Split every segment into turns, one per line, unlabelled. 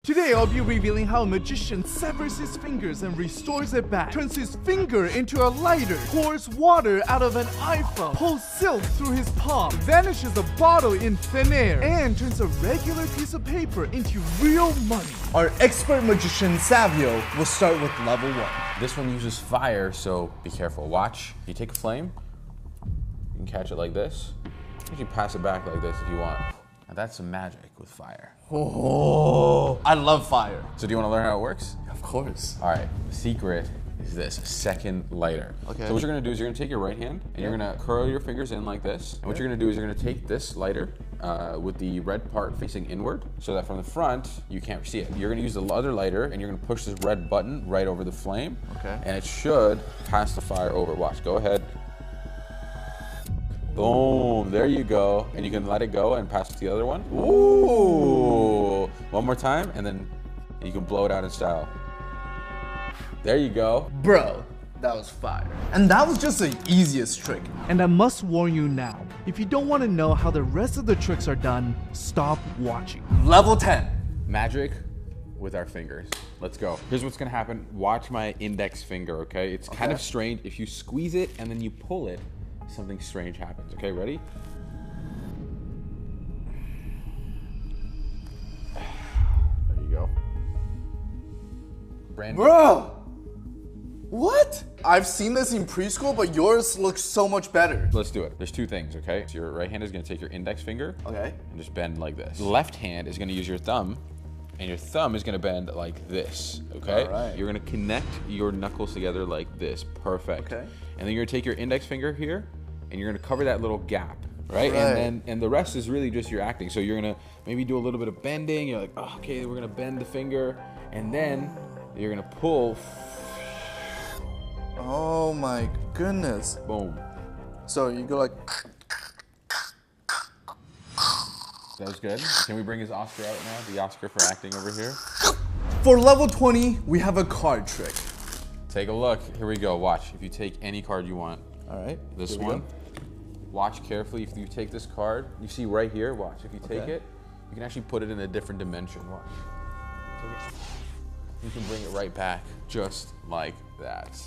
Today I'll be revealing how a magician severs his fingers and restores it back, turns his finger into a lighter, pours water out of an iPhone, pulls silk through his palm, vanishes a bottle in thin air, and turns a regular piece of paper into real money. Our expert magician Savio will start with level 1.
This one uses fire, so be careful. Watch. You take a flame, you can catch it like this. You can pass it back like this if you want. Now that's some magic with fire.
Oh, I love fire.
So do you want to learn how it works?
Of course.
All right, the secret is this, a second lighter. Okay. So what you're gonna do is you're gonna take your right hand and you're gonna curl your fingers in like this. And what you're gonna do is you're gonna take this lighter with the red part facing inward so that from the front, you can't see it. You're gonna use the other lighter and you're gonna push this red button right over the flame. Okay. And it should pass the fire over. Watch, go ahead. Boom, there you go. And you can let it go and pass it to the other one. Ooh, one more time and then you can blow it out in style. There you go.
Bro, that was fire. And that was just the easiest trick. And I must warn you now, if you don't want to know how the rest of the tricks are done, stop watching. Level 10.
Magic with our fingers. Let's go. Here's what's gonna happen. Watch my index finger, okay? It's kind of strange. If you squeeze it and then you pull it, something strange happens. Okay, ready? There you go. Brandon.
Bro! What? I've seen this in preschool, but yours looks so much better.
Let's do it. There's two things, okay? So your right hand is gonna take your index finger and just bend like this. The left hand is gonna use your thumb, and your thumb is gonna bend like this, okay? All right. You're gonna connect your knuckles together like this. Perfect. Okay. And then you're gonna take your index finger here, and you're gonna cover that little gap, right? And the rest is really just your acting. So you're gonna maybe do a little bit of bending. You're like, oh, okay, we're gonna bend the finger, and then you're gonna pull.
Oh my goodness.
Boom.
So you go like.
That was good. Can we bring his Oscar out now? The Oscar for acting over here.
For level 20, we have a card trick.
Take a look. Here we go. Watch. If you take any card you want.
All right.
This one. Watch carefully. If you take this card, you see right here. Watch. If you take it, you can actually put it in a different dimension. Watch. Take it. You can bring it right back, just like that.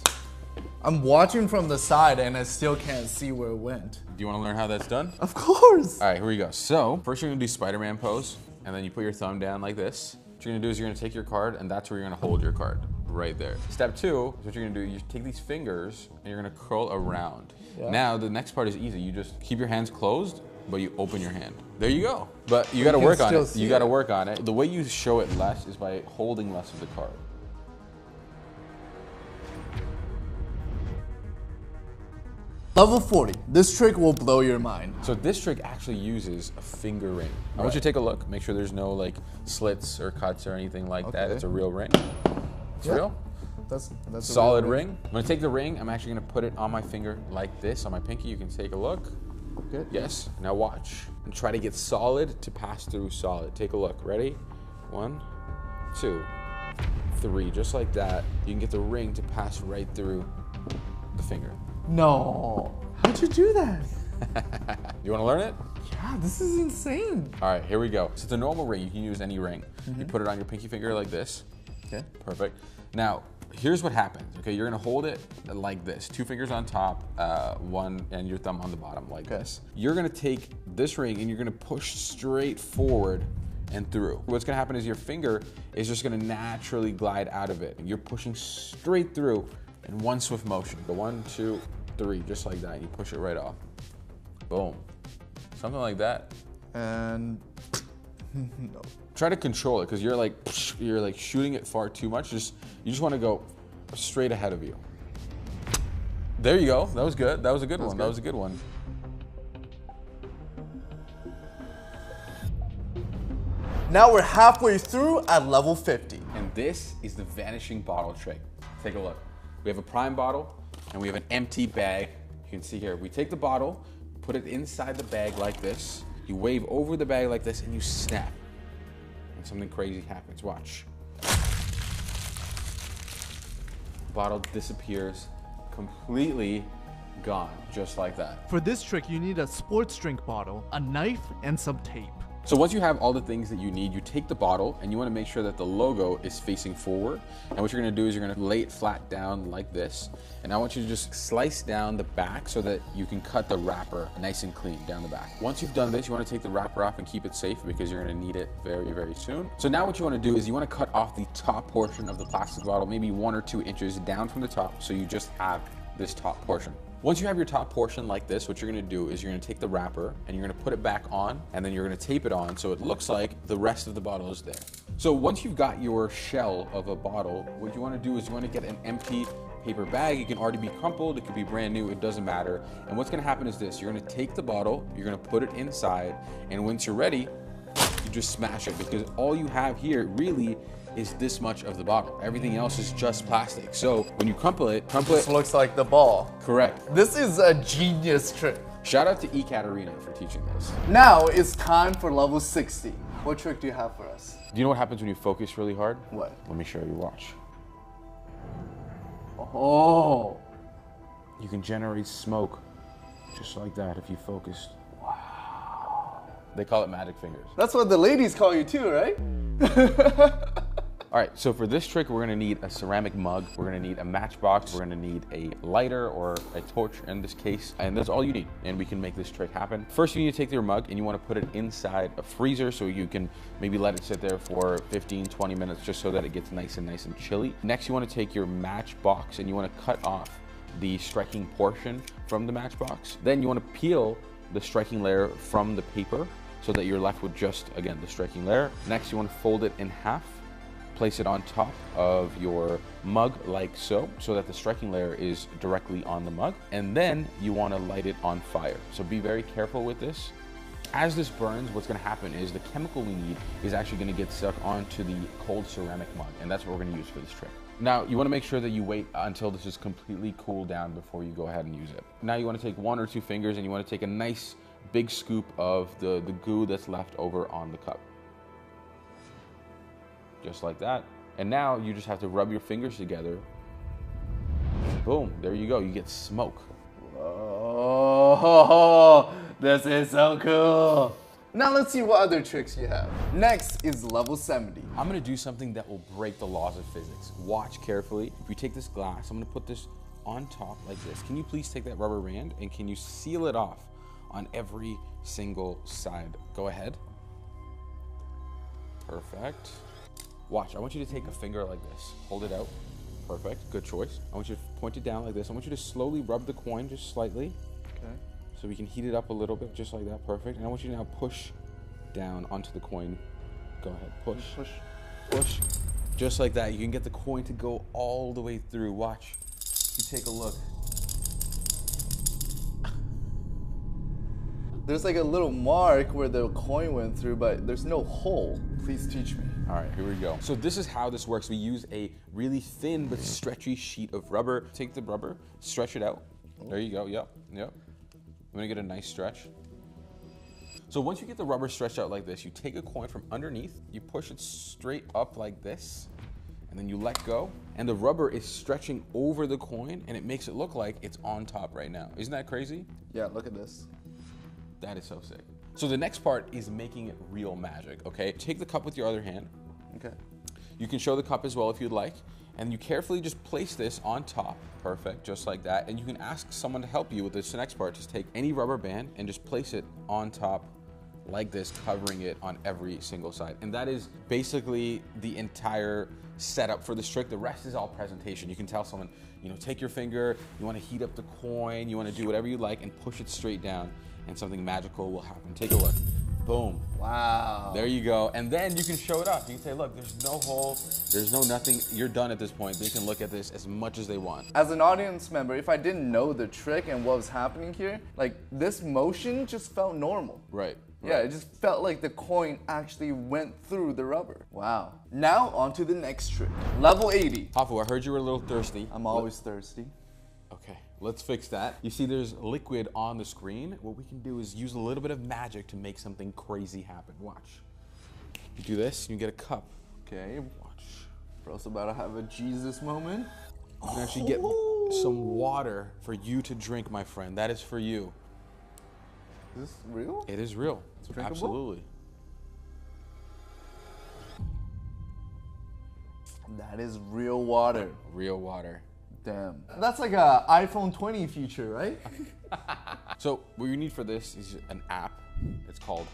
I'm watching from the side and I still can't see where it went.
Do you want to learn how that's done?
Of course.
All right, here we go. So first you're gonna do Spider-Man pose, and then you put your thumb down like this. What you're gonna do is you're gonna take your card, and that's where you're gonna hold your card, right there. Step 2 is what you're gonna do. You take these fingers and you're gonna curl around. Now the next part is easy. You just keep your hands closed, but you open your hand. There you go. But you gotta work on it. You gotta work on it. The way you show it less is by holding less of the card.
Level 40. This trick will blow your mind.
So this trick actually uses a finger ring. I want you to take a look. Make sure there's no like slits or cuts or anything like that. It's a real ring. It's real. That's a solid ring. I'm gonna take the ring. I'm actually gonna put it on my finger like this, on my pinky. You can take a look. Good. Yes. Now watch and try to get solid to pass through solid. Take a look. Ready? 1, 2, 3. Just like that. You can get the ring to pass right through the finger.
No. How'd you do that?
You want to learn it?
Yeah, this is insane.
All right, here we go. So it's a normal ring. You can use any ring. You put it on your pinky finger like this. Okay. Perfect. Now, here's what happens. Okay, you're gonna hold it like this. 2 fingers on top, one, and your thumb on the bottom like this. You're gonna take this ring and you're gonna push straight forward and through. What's gonna happen is your finger is just gonna naturally glide out of it. You're pushing straight through in one swift motion. Go 1, 2, 3, just like that. You push it right off. Boom. Something like that.
And no.
Try to control it because you're like shooting it far too much. You just want to go straight ahead of you. There you go. That was good. That was a good one. That was a good one.
Now we're halfway through at level 50.
And this is the vanishing bottle trick. Take a look. We have a prime bottle and we have an empty bag. You can see here, we take the bottle, put it inside the bag like this. You wave over the bag like this and you snap. And something crazy happens, watch. The bottle disappears, completely gone, just like that.
For this trick, you need a sports drink bottle, a knife, and some tape.
So once you have all the things that you need, you take the bottle and you want to make sure that the logo is facing forward. And what you're going to do is you're going to lay it flat down like this. And I want you to just slice down the back so that you can cut the wrapper nice and clean down the back. Once you've done this, you want to take the wrapper off and keep it safe because you're going to need it very, very soon. So now what you want to do is you want to cut off the top portion of the plastic bottle, maybe 1 or 2 inches down from the top, so you just have this top portion. Once you have your top portion like this, what you're gonna do is you're gonna take the wrapper and you're gonna put it back on, and then you're gonna tape it on so it looks like the rest of the bottle is there. So once you've got your shell of a bottle, what you wanna do is you wanna get an empty paper bag. It can already be crumpled, it could be brand new, it doesn't matter. And what's gonna happen is this: you're gonna take the bottle, you're gonna put it inside, and once you're ready, you just smash it, because all you have here really is this much of the bottle. Everything else is just plastic. So when you crumple it.
This looks like the ball.
Correct.
This is a genius trick.
Shout out to Ekaterina for teaching this.
Now it's time for level 60. What trick do you have for us?
Do you know what happens when you focus really hard?
What?
Let me show you, watch.
Oh.
You can generate smoke just like that if you focus.
Wow.
They call it magic fingers.
That's what the ladies call you too, right?
All right, so for this trick, we're gonna need a ceramic mug, we're gonna need a matchbox, we're gonna need a lighter or a torch in this case, and that's all you need, and we can make this trick happen. First, you need to take your mug and you wanna put it inside a freezer so you can maybe let it sit there for 15, 20 minutes just so that it gets nice and chilly. Next, you wanna take your matchbox and you wanna cut off the striking portion from the matchbox. Then you wanna peel the striking layer from the paper so that you're left with just, again, the striking layer. Next, you wanna fold it in half, place it on top of your mug like so that the striking layer is directly on the mug. And then you wanna light it on fire. So be very careful with this. As this burns, what's gonna happen is the chemical we need is actually gonna get stuck onto the cold ceramic mug, and that's what we're gonna use for this trick. Now, you wanna make sure that you wait until this is completely cooled down before you go ahead and use it. Now you wanna take 1 or 2 fingers and you wanna take a nice big scoop of the goo that's left over on the cup. Just like that. And now you just have to rub your fingers together. Boom, there you go, you get smoke.
Oh, this is so cool. Now let's see what other tricks you have. Next is level 70.
I'm gonna do something that will break the laws of physics. Watch carefully. If you take this glass, I'm gonna put this on top like this. Can you please take that rubber band and can you seal it off on every single side? Go ahead. Perfect. Watch, I want you to take a finger like this. Hold it out. Perfect, good choice. I want you to point it down like this. I want you to slowly rub the coin just slightly.
Okay.
So we can heat it up a little bit, just like that, perfect. And I want you to now push down onto the coin. Go ahead, push, push, push. Just like that, you can get the coin to go all the way through. Watch, you take a look.
There's like a little mark where the coin went through, but there's no hole. Please teach me.
All right, here we go. So this is how this works. We use a really thin but stretchy sheet of rubber. Take the rubber, stretch it out. There you go, yep. I'm gonna get a nice stretch. So once you get the rubber stretched out like this, you take a coin from underneath, you push it straight up like this, and then you let go, and the rubber is stretching over the coin, and it makes it look like it's on top right now. Isn't that crazy?
Yeah, look at this.
That is so sick. So the next part is making it real magic, okay? Take the cup with your other hand.
Okay.
You can show the cup as well if you'd like. And you carefully just place this on top. Perfect, just like that. And you can ask someone to help you with this next part. Just take any rubber band and just place it on top like this, covering it on every single side. And that is basically the entire setup for this trick. The rest is all presentation. You can tell someone, take your finger, you wanna heat up the coin, you wanna do whatever you like and push it straight down and something magical will happen. Take a look. Boom.
Wow.
There you go. And then you can show it off. You can say, look, there's no hole, there's no nothing. You're done at this point. They can look at this as much as they want.
As an audience member, if I didn't know the trick and what was happening here, like this motion just felt normal.
Right.
Yeah, it just felt like the coin actually went through the rubber. Wow. Now on to the next trick. Level 80.
Hafu, I heard you were a little thirsty.
I'm always thirsty.
Okay, let's fix that. You see there's liquid on the screen. What we can do is use a little bit of magic to make something crazy happen. Watch. You do this, you get a cup.
Okay.
Watch.
Bro's about to have a Jesus moment.
You can actually get some water for you to drink, my friend. That is for you.
Is this real?
It is real.
It's drinkable?
Absolutely.
That is real water.
Real water.
Damn. That's like a iPhone 20 feature, right?
So what you need for this is an app. It's called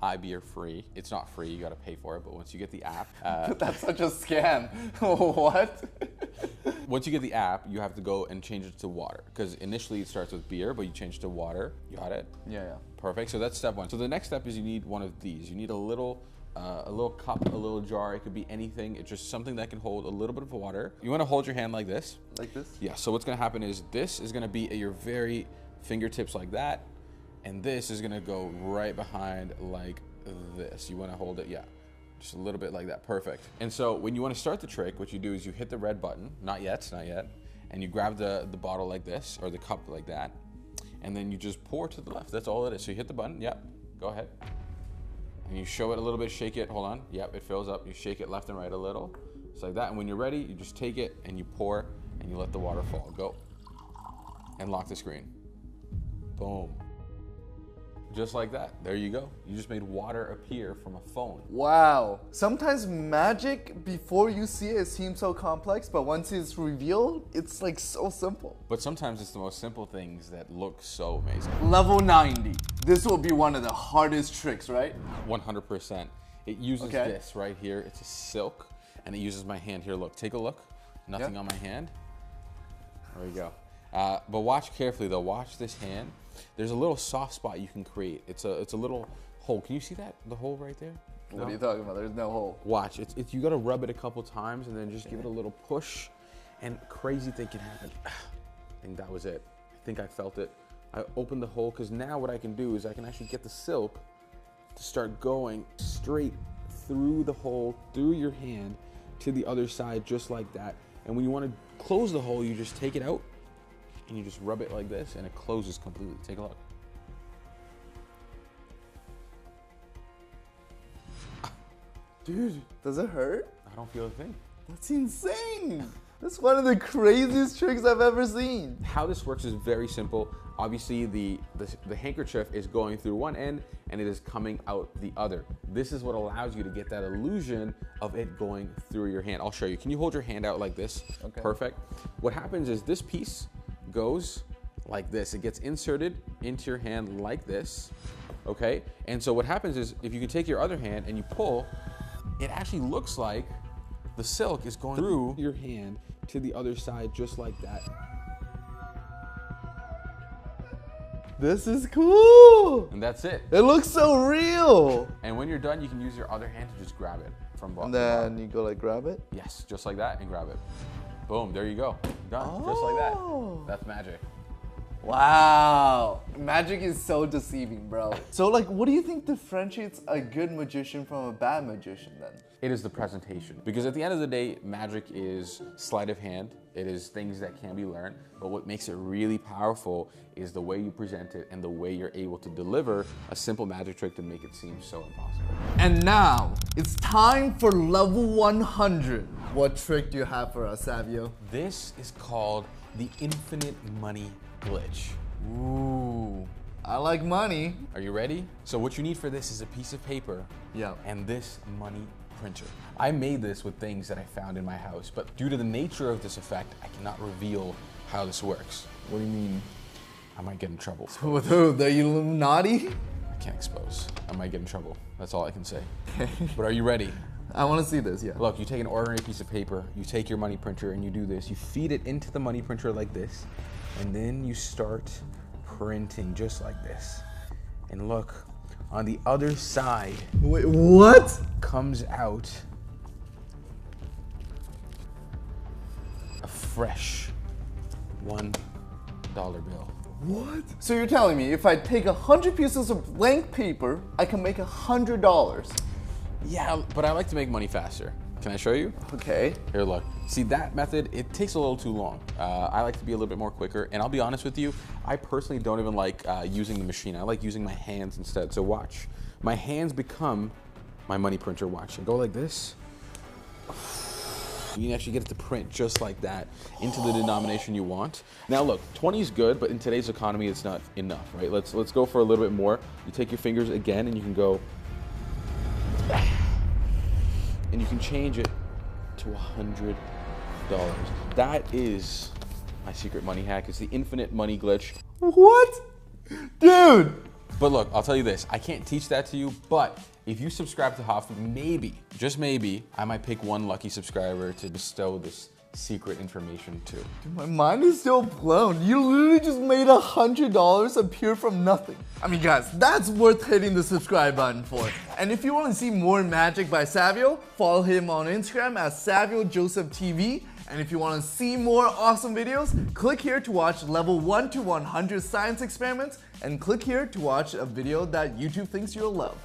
iBeer Free. It's not free, you gotta pay for it, but once you get the app...
That's such a scam. What?
Once you get the app, you have to go and change it to water. Because initially it starts with beer, but you change it to water. You got it?
Yeah.
Perfect, so that's step one. So the next step is you need one of these. You need a little cup, a little jar. It could be anything. It's just something that can hold a little bit of water. You wanna hold your hand like this.
Like this?
Yeah, so what's gonna happen is this is gonna be at your very fingertips like that. And this is gonna go right behind like this. You wanna hold it, yeah. Just a little bit like that, perfect. And so when you wanna start the trick, what you do is you hit the red button, not yet, and you grab the bottle like this, or the cup like that, and then you just pour to the left, that's all it is. So you hit the button, yep, go ahead. And you show it a little bit, shake it, hold on, yep, it fills up. You shake it left and right a little, just like that. And when you're ready, you just take it and you pour, and you let the water fall, go. And lock the screen, boom. Just like that, there you go. You just made water appear from a phone.
Wow. Sometimes magic, before you see it, seems so complex, but once it's revealed, it's like so simple.
But sometimes it's the most simple things that look so amazing.
Level 90. This will be one of the hardest tricks, right?
100%. It uses this right here. It's a silk, and it uses my hand here. Look, take a look. Nothing on my hand. There you go. But watch carefully though. Watch this hand. There's a little soft spot you can create. It's a little hole. Can you see that? The hole right there?
What are you talking about? There's no hole.
Watch. It's you gotta rub it a couple times and then just give it a little push, and crazy thing can happen. I think that was it. I think I felt it. I opened the hole because now what I can do is I can actually get the silk to start going straight through the hole, through your hand to the other side, just like that. And when you want to close the hole, you just take it out and you just rub it like this and it closes completely. Take a look.
Dude, does it hurt?
I don't feel a thing.
That's insane. That's one of the craziest tricks I've ever seen.
How this works is very simple. Obviously, the handkerchief is going through one end and it is coming out the other. This is what allows you to get that illusion of it going through your hand. I'll show you. Can you hold your hand out like this? Okay. Perfect. What happens is this piece goes like this. It gets inserted into your hand like this, okay? And so what happens is if you can take your other hand and you pull, it actually looks like the silk is going through your hand to the other side, just like that.
This is cool.
And that's it.
It looks so real.
And when you're done, you can use your other hand to just grab it from bottom.
And then you go like grab it?
Yes, just like that and grab it. Boom, there you go. Done, just like that. That's magic.
Wow, magic is so deceiving, bro. So like, what do you think differentiates a good magician from a bad magician then?
It is the presentation. Because at the end of the day, magic is sleight of hand. It is things that can be learned. But what makes it really powerful is the way you present it and the way you're able to deliver a simple magic trick to make it seem so impossible.
And now, it's time for level 100. What trick do you have for us, Savio?
This is called the infinite money glitch.
Ooh, I like money.
Are you ready? So what you need for this is a piece of paper and this money printer. I made this with things that I found in my house, but due to the nature of this effect, I cannot reveal how this works.
What do you mean?
I might get in trouble.
With who? The Illuminati?
I can't expose. I might get in trouble. That's all I can say. But are you ready?
I want to see this, yeah.
Look, you take an ordinary piece of paper, you take your money printer and you do this. You feed it into the money printer like this, and then you start printing just like this. And look, on the other side,
wait, what?
Comes out a fresh $1 bill.
What? So you're telling me if I take 100 pieces of blank paper, I can make $100?
Yeah, but I like to make money faster. Can I show you?
Okay.
Here, look. See, that method, it takes a little too long. I like to be a little bit more quicker, and I'll be honest with you, I personally don't even like using the machine. I like using my hands instead. So watch. My hands become my money printer. Watch. I go like this. You can actually get it to print just like that into the denomination you want. Now look, 20 is good, but in today's economy, it's not enough, right? Let's go for a little bit more. You take your fingers again, and you can go, and you can change it to $100. That is my secret money hack. It's the infinite money glitch.
What? Dude!
But look, I'll tell you this. I can't teach that to you, but if you subscribe to Hot Food, maybe, just maybe, I might pick one lucky subscriber to bestow this secret information to.
Dude, my mind is still blown. You literally just made $100 appear from nothing. I mean, guys, that's worth hitting the subscribe button for. And if you want to see more magic by Savio, follow him on Instagram at SavioJosephTV. And if you want to see more awesome videos, click here to watch level 1 to 100 science experiments, and click here to watch a video that YouTube thinks you'll love.